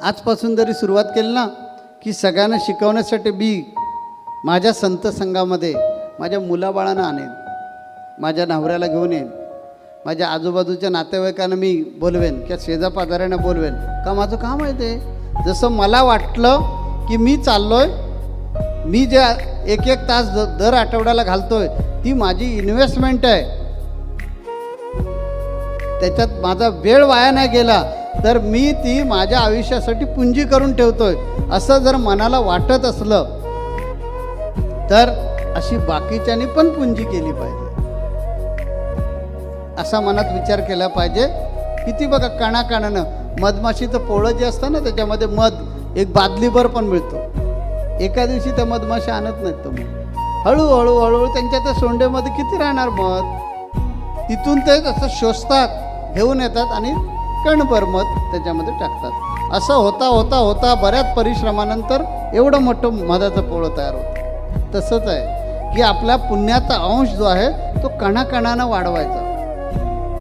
आजपासून जरी सुरुवात केली ना की सगळ्यांना शिकवण्यासाठी मी माझ्या संत संघामध्ये माझ्या मुलाबाळांना आणेन, माझ्या नवऱ्याला घेऊन येईन, माझ्या आजूबाजूच्या नातेवाईकांना मी बोलवेन किंवा शेजापाजाऱ्यांना बोलवेन. का माझं काम आहे ते. जसं मला वाटलं की मी चाललो आहे, मी जे एक तास दर आठवड्याला घालतोय ती माझी इन्व्हेस्टमेंट आहे, त्याच्यात माझा वेळ वाया नाही गेला तर मी ती माझ्या आयुष्यासाठी पुंजी करून ठेवतोय असं जर मनाला वाटत असलं तर अशी बाकीच्यांनी पण पुंजी केली पाहिजे, असा मनात विचार केला पाहिजे. किती बघा कणाकणानं मधमाशीचं पोळं जे असतं ना त्याच्यामध्ये मध एक बादलीभर पण मिळतो. एका दिवशी त्या मधमाशी आणत नाहीत. तर मग हळूहळू हळूहळू त्यांच्या त्या सोंडेमध्ये किती राहणार मध, तिथून ते असं शोषतात, घेऊन येतात आणि कणभर मध त्याच्यामध्ये टाकतात. असं होता होता होता बऱ्याच परिश्रमानंतर एवढं मोठं मधाचं पोळं तयार होतं. तसंच आहे की आपल्या पुण्याचा अंश जो आहे तो कणाकणानं वाढवायचा.